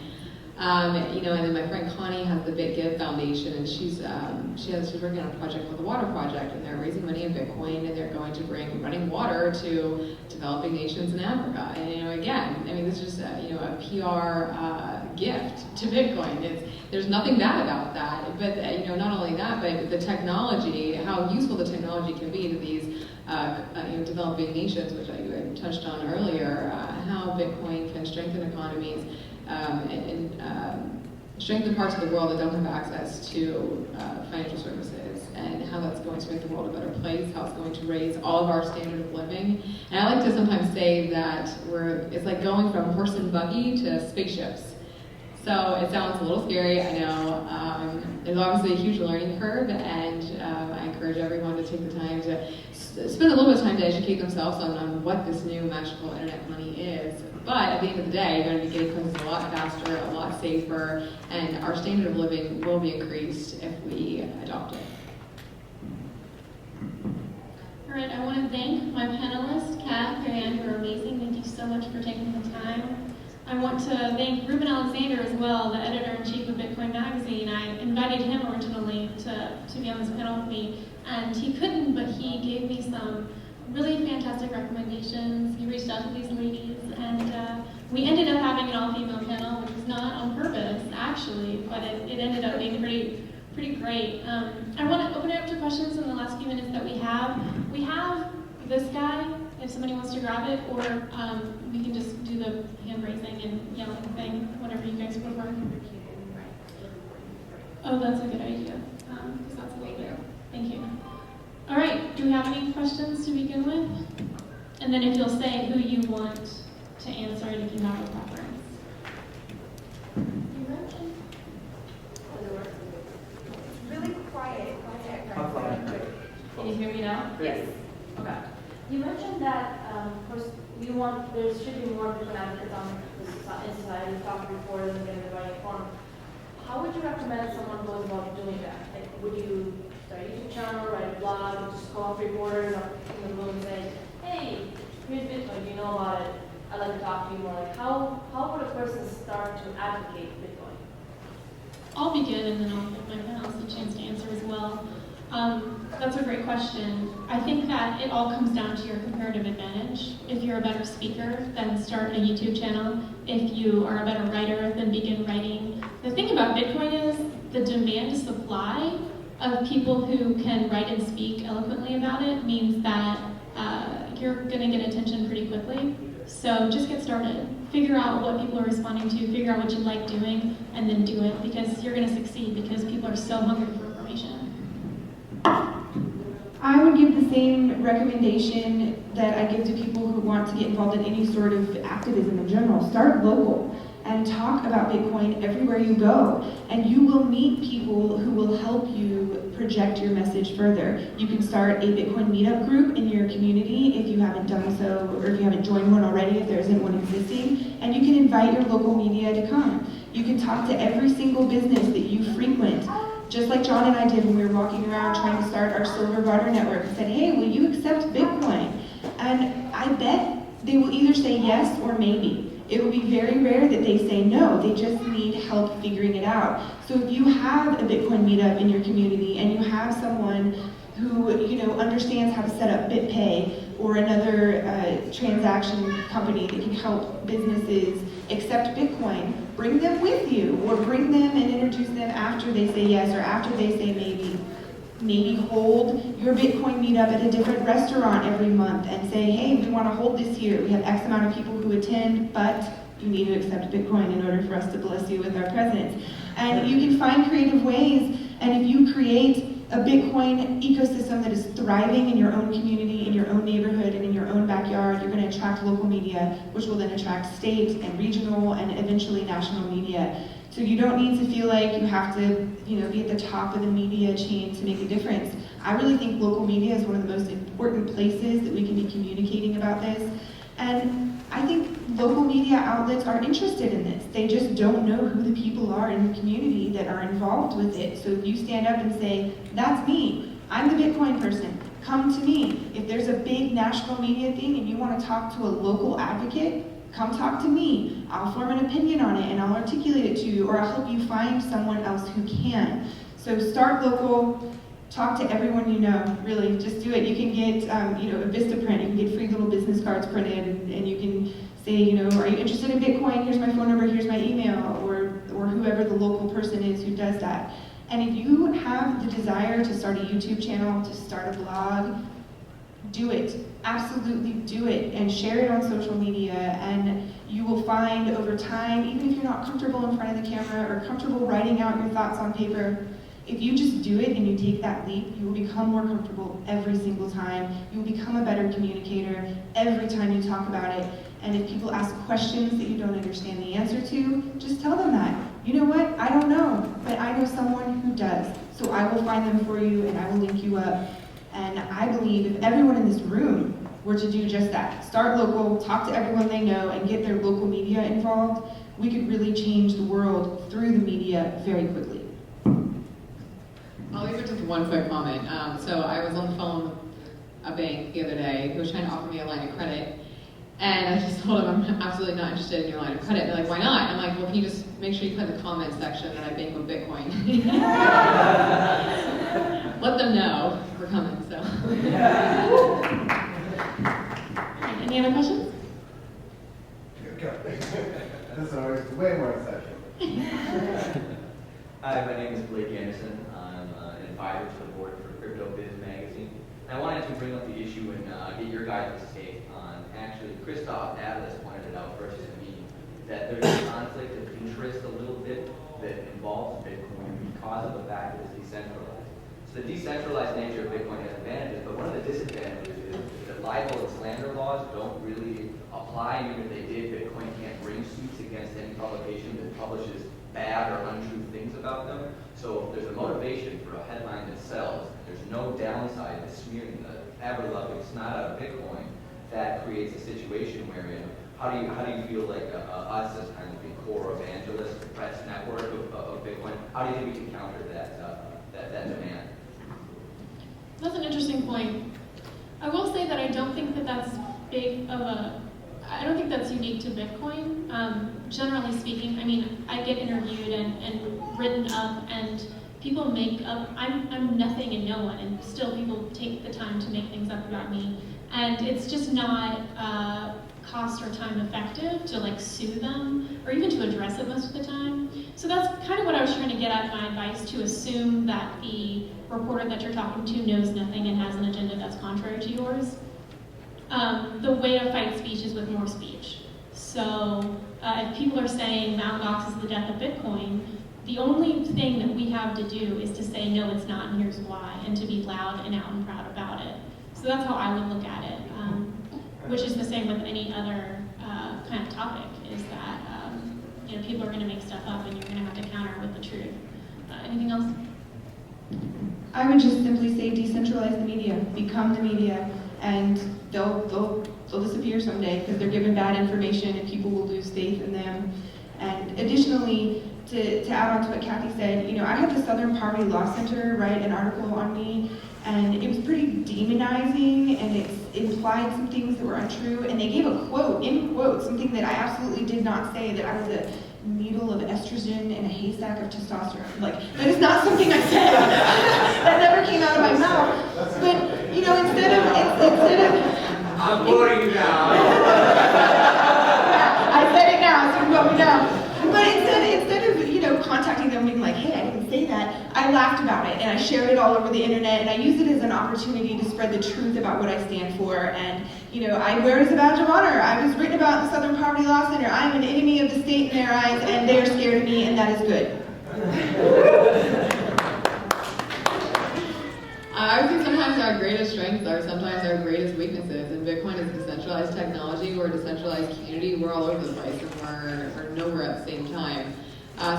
And then my friend Connie has the BitGive Foundation, and she's working on a project called the Water Project, and they're raising money in Bitcoin, and they're going to bring running water to developing nations in Africa. And again, this is just a PR gift to Bitcoin. There's nothing bad about that, but not only that, but the technology, how useful the technology can be to these developing nations, which I touched on earlier, how Bitcoin can strengthen economies. Strengthen parts of the world that don't have access to financial services, and how that's going to make the world a better place, how it's going to raise all of our standard of living. And I like to sometimes say that it's like going from horse and buggy to spaceships. So it sounds a little scary, I know. There's obviously a huge learning curve, and I encourage everyone to take the time to spend a little bit of time to educate themselves on what this new magical internet money is. But at the end of the day, you're going to be getting places a lot faster, a lot safer, and our standard of living will be increased if we adopt it. All right, I want to thank my panelists, Kat, Marianne, who are amazing. Thank you so much for taking the time. I want to thank Ruben Alexander as well, the editor-in-chief of Bitcoin Magazine. I invited him originally to be on this panel with me, and he couldn't, but he gave me some really fantastic recommendations. He reached out to these ladies, and we ended up having an all-female panel, which was not on purpose, actually, but it ended up being pretty great. I want to open it up to questions in the last few minutes that we have. We have this guy, if somebody wants to grab it, or we can just do the hand raising and yelling thing, whatever you guys prefer. Oh, that's a good idea, because that's a little bit. Thank you. All right, do we have any questions to begin with? And then if you'll say who you want to answer and if you have a preference. You mentioned? It's really quiet. Can you hear me now? Yes. Okay. You mentioned that, of course, there should be more different advocates in society, talk reporters, and get everybody informed. How would you recommend someone goes about doing that? Like, would you start a YouTube channel, write a blog, just call up reporters in the room and say, hey, here's Bitcoin, do you know about it? I'd like to talk to you more. Like, how would a person start to advocate Bitcoin? I'll begin and then I'll give my panelists a chance to answer as well. That's a great question. I think that it all comes down to your comparative advantage. If you're a better speaker, then start a YouTube channel. If you are a better writer, then begin writing. The thing about Bitcoin is the demand supply of people who can write and speak eloquently about it means that you're going to get attention pretty quickly. So just get started. Figure out what people are responding to, figure out what you like doing, and then do it, because you're going to succeed because people are so hungry for information. I would give the same recommendation that I give to people who want to get involved in any sort of activism in general. Start local and talk about Bitcoin everywhere you go, and you will meet people who will help you project your message further. You can start a Bitcoin meetup group in your community if you haven't done so, or if you haven't joined one already, if there isn't one existing, and you can invite your local media to come. You can talk to every single business that you frequent, just like John and I did when we were walking around trying to start our Silver Barter Network and said, hey, will you accept Bitcoin? And I bet they will either say yes or maybe. It will be very rare that they say no. They just need help figuring it out. So if you have a Bitcoin meetup in your community and you have someone who understands how to set up BitPay or another transaction company that can help businesses accept Bitcoin, bring them with you, or bring them and introduce them after they say yes or after they say maybe. Maybe hold your Bitcoin meetup at a different restaurant every month and say, hey, we want to hold this year. We have X amount of people who attend, but you need to accept Bitcoin in order for us to bless you with our presence. And you can find creative ways, and if you create a Bitcoin ecosystem that is thriving in your own community, in your own neighborhood, and in your own backyard, you're going to attract local media, which will then attract state and regional and eventually national media. So you don't need to feel like you have to, be at the top of the media chain to make a difference. I really think local media is one of the most important places that we can be communicating about this. And I think local media outlets are interested in this. They just don't know who the people are in the community that are involved with it. So if you stand up and say, that's me, I'm the Bitcoin person, come to me. If there's a big national media thing and you want to talk to a local advocate, come talk to me. I'll form an opinion on it and I'll articulate it to you, or I'll help you find someone else who can. So start local, talk to everyone you know, really, just do it. You can get, a Vistaprint, you can get free little business cards printed, and you can say, are you interested in Bitcoin? Here's my phone number, here's my email, or whoever the local person is who does that. And if you have the desire to start a YouTube channel, to start a blog, do it. Absolutely do it, and share it on social media, and you will find over time, even if you're not comfortable in front of the camera or comfortable writing out your thoughts on paper, if you just do it and you take that leap, you will become more comfortable every single time. You will become a better communicator every time you talk about it. And if people ask questions that you don't understand the answer to, just tell them that. You know what? I don't know, but I know someone who does. So I will find them for you and I will link you up. And I believe if everyone in this room were to do just that, start local, talk to everyone they know, and get their local media involved, we could really change the world through the media very quickly. I'll leave it just one quick comment. So I was on the phone with a bank the other day who was trying to offer me a line of credit. And I just told them I'm absolutely not interested in your line of credit. And they're like, why not? I'm like, well, can you just make sure you put in the comments section that I bank with Bitcoin? Let them know we're coming, so. Any other questions? So it's way more exciting. Hi, my name is Blake Anderson. I'm an advisor to the board for Crypto Biz Magazine. And I wanted to bring up the issue and get your guys' take on, actually, Christoph Atlas pointed it out versus me, that there's a conflict of interest a little bit that involves Bitcoin because of the fact that it's decentralized. So the decentralized nature of Bitcoin has advantages, but one of the disadvantages is that libel and slander laws don't really apply. Even if they did, Bitcoin can't bring suits against any publication that publishes bad or untrue things about them. So there's a motivation for a headline that sells. There's no downside to smearing the ever-loving snot out of Bitcoin. That creates a situation wherein how do you feel like us as kind of the core evangelist, the press network of Bitcoin? How do you think we can counter that demand? That's an interesting point. I will say that I don't think that that's I don't think that's unique to Bitcoin. Generally speaking, I mean, I get interviewed and written up, and people make up, I'm nothing and no one, and still people take the time to make things up about me. And it's just not cost or time effective to like sue them, or even to address it most of the time. So that's kind of what I was trying to get at in my advice, to assume that the reporter that you're talking to knows nothing and has an agenda that's contrary to yours. The way to fight speech is with more speech. So if people are saying Mt. Gox is the death of Bitcoin, the only thing that we have to do is to say, no, it's not, and here's why, and to be loud and out and proud about it. So that's how I would look at it, which is the same with any other kind of topic, is that people are going to make stuff up and you're going to have to counter with the truth. Anything else? I would just simply say decentralize the media, become the media, and they'll disappear someday because they're given bad information and people will lose faith in them. And additionally, to add on to what Kathy said, I had the Southern Poverty Law Center write an article on me, and it was pretty demonizing, and it implied some things that were untrue, and they gave a quote, in quote, something that I absolutely did not say, that I was a needle of estrogen and a haystack of testosterone. Like, that is not something I said. That never came out of my mouth. But, instead of I'm voting you now. I said it now, so you vote me now. But instead of contacting them being like, hey, I didn't say that, I laughed about it and I shared it all over the internet, and I used it as an opportunity to spread the truth about what I stand for. And I wear it as a badge of honor. I was written about in the Southern Poverty Law Center. I'm an enemy of the state in their eyes, and they're scared of me, and that is good. I would say sometimes our greatest strengths are sometimes our greatest weaknesses, and Bitcoin is a decentralized technology. We're a decentralized community. We're all over the place, and we're nowhere at the same time.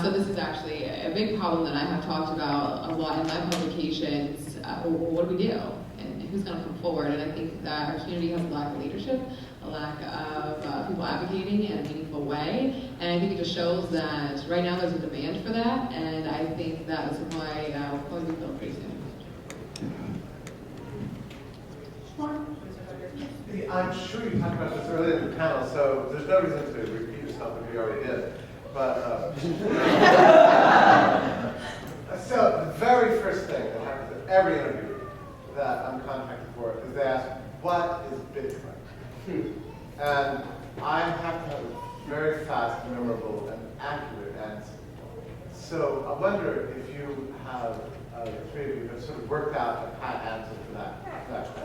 So this is actually a big problem that I have talked about a lot in my publications. What do we do? And who's going to come forward? And I think that our community has a lack of leadership, a lack of people advocating in a meaningful way. And I think it just shows that right now there's a demand for that, and I think that is why we'll probably be built pretty soon. I'm sure you talked about this earlier in the panel, so there's no reason to repeat yourself if you already did. But so the very first thing that happens at every interview that I'm contacted for is they ask, what is Bitcoin? And I have to have a very fast, memorable, and accurate answer. So I wonder if you have, the three of you have sort of worked out a pat answer for that question.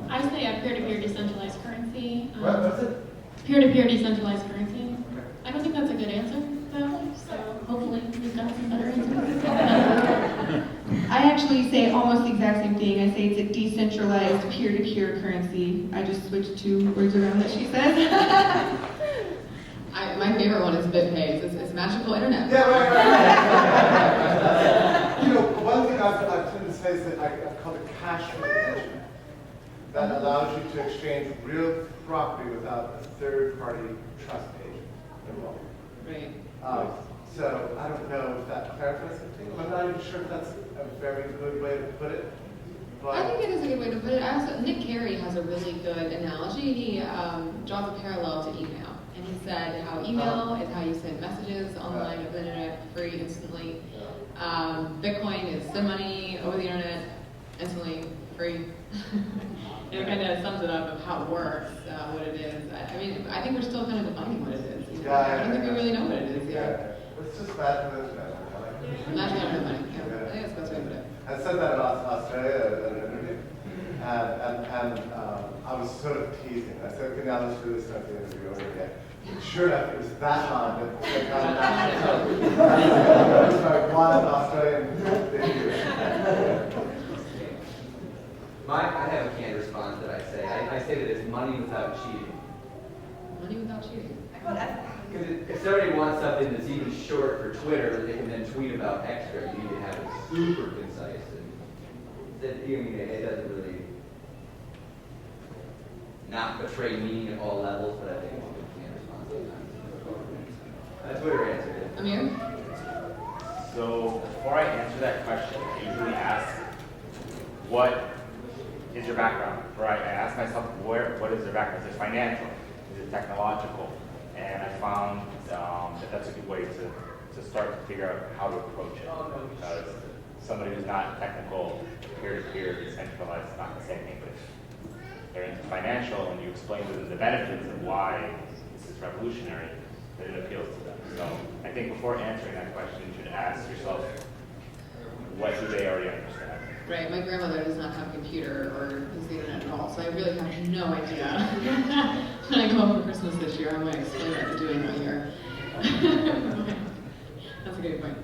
I say a peer-to-peer decentralized currency. What's it? Peer-to-peer decentralized currency. I don't think that's a good answer, though, so hopefully we've got some better answers. I actually say almost the exact same thing. I say it's a decentralized peer-to-peer currency. I just switched 2 words around that she said. My favorite one is BitPay. It's magical internet. Yeah, right. You know, one thing I've tended to say is that I call it cash for attention. That allows you to exchange real property without a third-party trust agent involved. Right. So I don't know if that clarifies something. I'm not even sure if that's a very good way to put it. But I think it is a good way to put it. Nick Carey has a really good analogy. He draws a parallel to email. And he said how email is how you send messages online over the internet free instantly. Bitcoin is send money over the internet instantly free. It kind of sums it up of how it works, what it is. I mean, I think we're still kind of defining what it is. You know? I don't think we really know what it is yet. It's just bad for those guys. Magical internet money. Yeah. I think that's the best way to put it. I said that about Australia at an interview, and I was sort of teasing. I said, okay, now let's do this type of interview over again. Sure enough, it was that long that they got it out. It was like wild Australian video. I have a canned response that I say. I say that it's money without cheating. Money without cheating. Because if somebody wants something that's even short for Twitter that they can then tweet about extra, you need to have it super concise. And that, I mean, it doesn't really not betray meaning at all levels, but I think it's a good canned response sometimes. That's Twitter answered it. Amir? So before I answer that question, I usually ask, what is your background? Right? I ask myself, what is their background? Is it financial? Is it technological? And I found that that's a good way to start to figure out how to approach it. Because somebody who's not technical, peer-to-peer, decentralized, is not the same thing. But if they're into financial and you explain to them the benefits of why this is revolutionary, then it appeals to them. So I think before answering that question, you should ask yourself, what do they already understand? Right, my grandmother does not have a computer or use the internet at all, so I really have no idea. When I go home for Christmas this year, I'm going to explain what they're doing all year. Okay. That's a good point.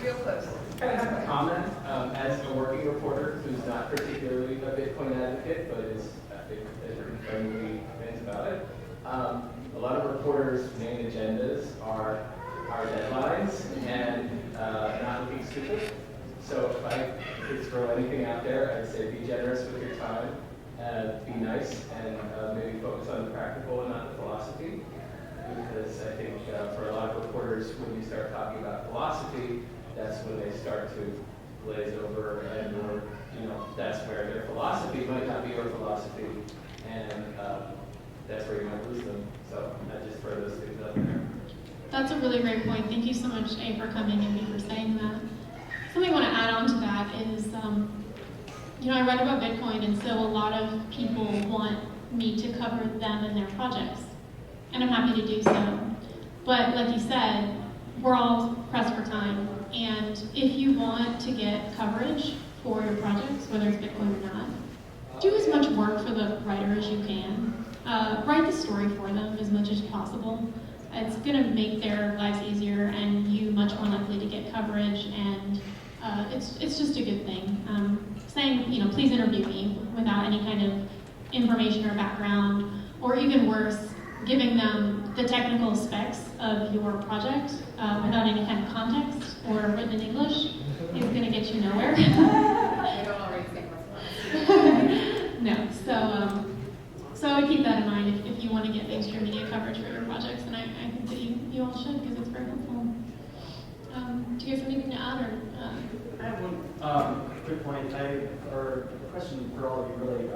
Real close. I have a comment as a working reporter who's not particularly a Bitcoin advocate, but is written movie things about it. A lot of reporters' main agendas are deadlines and not looking stupid. So if I could throw anything out there, I'd say be generous with your time, be nice, and maybe focus on the practical and not the philosophy. Because I think for a lot of reporters, when you start talking about philosophy, that's when they start to glaze over, and or that's where their philosophy might not be your philosophy, and that's where you might lose them. So I just throw those things out there. That's a really great point. Thank you so much, A, for coming and B, for saying that. Something I want to add on to that is, I read about Bitcoin, and so a lot of people want me to cover them and their projects, and I'm happy to do so. But like you said, we're all pressed for time, and if you want to get coverage for your projects, whether it's Bitcoin or not, do as much work for the writer as you can. Write the story for them as much as possible. It's going to make their lives easier, and you much more likely to get coverage, and it's just a good thing. Saying, please interview me without any kind of information or background, or even worse, giving them the technical specs of your project without any kind of context or written in English is going to get you nowhere. I don't already think that's No, so I would keep that in mind if you want to get mainstream media coverage for your projects, and I think that you all should, because it's very helpful. quick point, or a question for all of you really.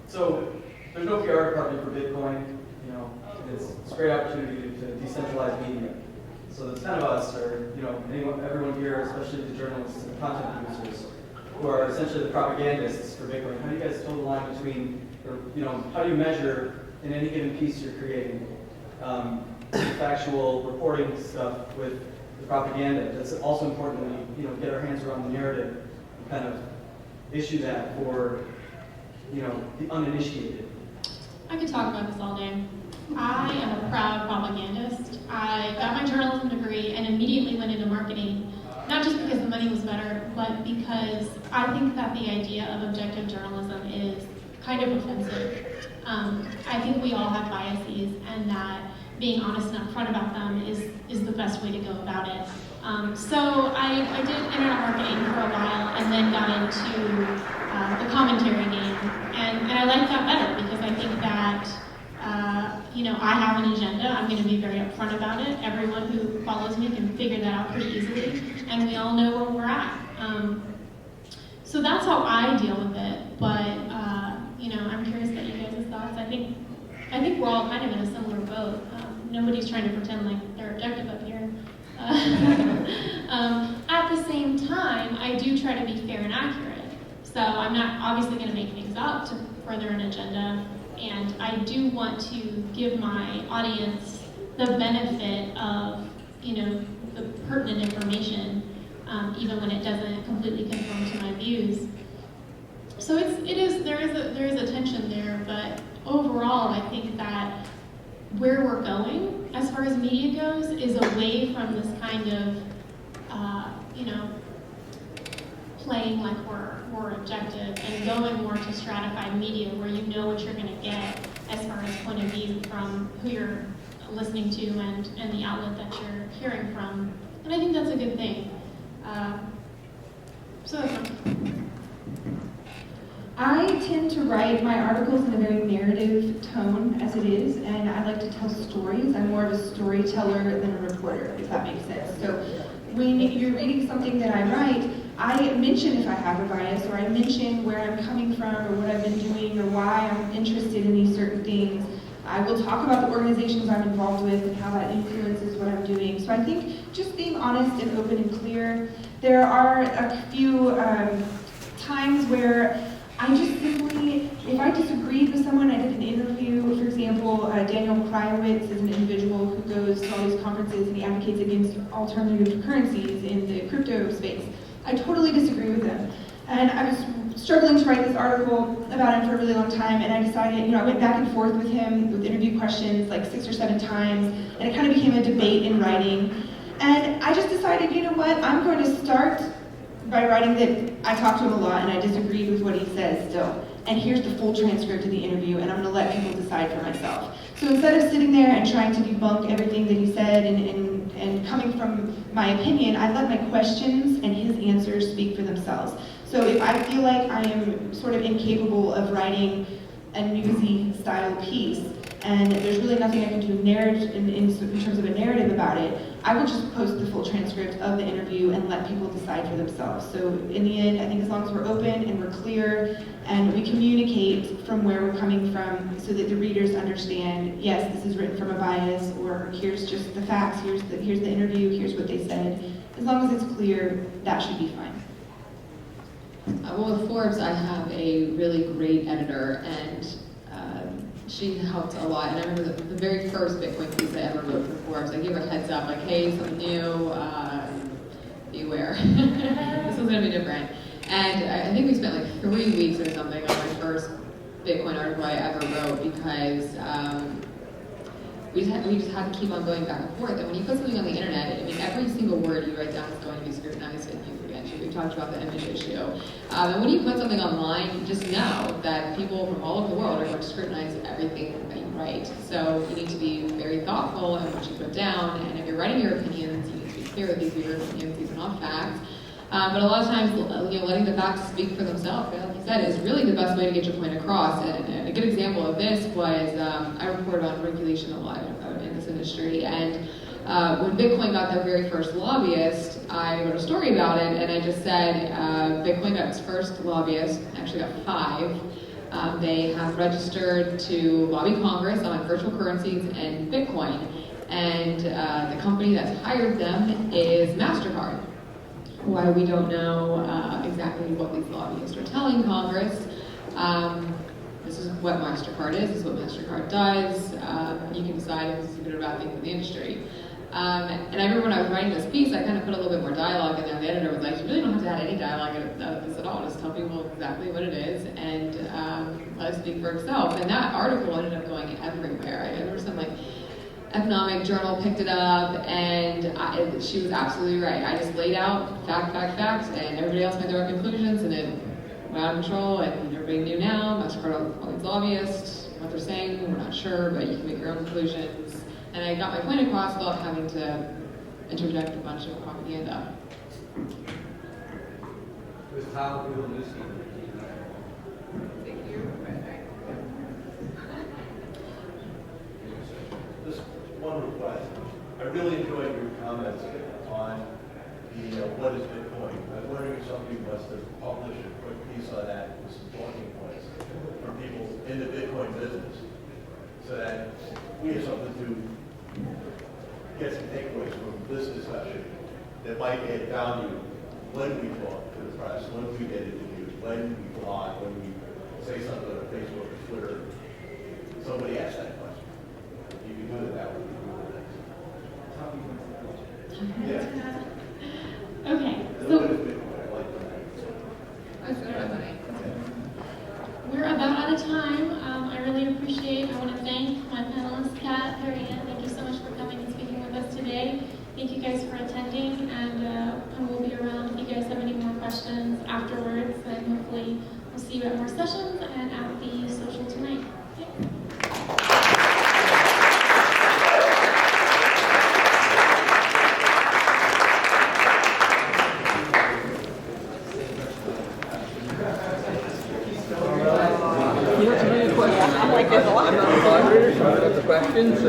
So there's no PR department for Bitcoin, you know, and it's a great opportunity to decentralize media. So the 10 of us, or everyone here, especially the journalists and content producers, who are essentially the propagandists for Bitcoin. How do you guys toe the line between, how do you measure in any given piece you're creating factual reporting stuff with the propaganda? That's also important when we, get our hands around the narrative and kind of issue that for, the uninitiated. I could talk about this all day. I am a proud propagandist. I got my journalism degree and immediately went into marketing, not just because the money was better, but because I think that the idea of objective journalism is kind of offensive. I think we all have biases, and that being honest and upfront about them is the best way to go about it. So I did internet marketing for a while, and then got into the commentary game, and I like that better because I think that I have an agenda. I'm going to be very upfront about it. Everyone who follows me can figure that out pretty easily, and we all know where we're at. So that's how I deal with it. But I'm curious about you guys' thoughts. I think we're all kind of in a similar boat. Nobody's trying to pretend like they're objective up here. At the same time, I do try to be fair and accurate. So I'm not obviously going to make things up to further an agenda. And I do want to give my audience the benefit of, the pertinent information, even when it doesn't completely conform to my views. So there is a tension there, but overall, I think that where we're going, as far as media goes, is away from this kind of, playing like we're objective and going more to stratified media where you know what you're going to get as far as point of view from who you're listening to and the outlet that you're hearing from. And I think that's a good thing. So that's I tend to write my articles in a very narrative tone as it is, and I like to tell stories. I'm more of a storyteller than a reporter, if that makes sense. So when you're reading something that I write, I mention if I have a bias, or I mention where I'm coming from, or what I've been doing, or why I'm interested in these certain things. I will talk about the organizations I'm involved with and how that influences what I'm doing. So I think just being honest and open and clear. There are a few times where I just simply, if I disagreed with someone, I did an interview, for example, Daniel Krajewicz is an individual who goes to all these conferences and he advocates against alternative currencies in the crypto space. I totally disagree with him. And I was struggling to write this article about him for a really long time, and I decided, I went back and forth with him with interview questions like 6 or 7 times, and it kind of became a debate in writing. And I just decided, I'm going to start by writing that I talked to him a lot and I disagreed with what he says still. And here's the full transcript of the interview, and I'm going to let people decide for myself. So instead of sitting there and trying to debunk everything that he said and coming from my opinion, I let my questions and his answers speak for themselves. So if I feel like I am sort of incapable of writing a newsy style piece, and there's really nothing I can do in terms of a narrative about it, I will just post the full transcript of the interview and let people decide for themselves. So in the end, I think as long as we're open and we're clear and we communicate from where we're coming from so that the readers understand, yes, this is written from a bias, or here's just the facts, here's the interview, here's what they said. As long as it's clear, that should be fine. Well, with Forbes, I have a really great editor, and she helped a lot. And I remember the very first Bitcoin piece I ever wrote for Forbes, I gave her a heads up, like, hey, something new, beware. This was going to be different. And I think we spent like 3 weeks or something on my first Bitcoin article I ever wrote, because we just had to keep on going back and forth. And when you put something on the internet, every single word you write down is going to be scrutinized, and we talked about the image issue. And when you put something online, just know that people from all over the world are going to scrutinize everything that you write. So you need to be very thoughtful in what you put down, and if you're writing your opinions, you need to be clear that these are your opinions, these are not facts. But a lot of times, letting the facts speak for themselves, like you said, is really the best way to get your point across. And a good example of this was, I reported on regulation a lot in this industry, and when Bitcoin got their very first lobbyist, I wrote a story about it, and I just said Bitcoin got its first lobbyist, actually got 5. They have registered to lobby Congress on virtual currencies and Bitcoin, and the company that's hired them is MasterCard. Why we don't know exactly what these lobbyists are telling Congress. This is what MasterCard is, this is what MasterCard does. You can decide if this is a good or bad thing for the industry. And I remember when I was writing this piece, I kind of put a little bit more dialogue in there. The editor was like, you really don't have to add any dialogue in this at all. Just tell people exactly what it is and let it speak for itself. And that article ended up going everywhere. I remember some economic journal picked it up, and she was absolutely right. I just laid out fact, and everybody else made their own conclusions, and it went out of control, and everybody knew now. MasterCard all these lobbyists, what they're saying, we're not sure, but you can make your own conclusions. And I got my point across without having to interject a bunch of propaganda. Just one request. I really enjoyed your comments on the what is Bitcoin. I was wondering if somebody wants to publish a quick piece on that with some talking points for people in the Bitcoin business, so that we have something to get some takeaways from this discussion that might add value when we talk to the press, when we get interviews, when we blog, when we say something on Facebook or Twitter. Somebody asked that question. If you can do it that way, yeah. Okay, What so is Bitcoin? I like that. we're about out of time. I really appreciate, I want to thank my panelists, Kat, Harry, Ann, thank you so much for coming and speaking with us today. Thank you guys for attending, and we'll be around if you guys have any more questions afterwards, and hopefully we'll see you at more sessions and at the social tonight. I'm not a moderator, so I got the question, so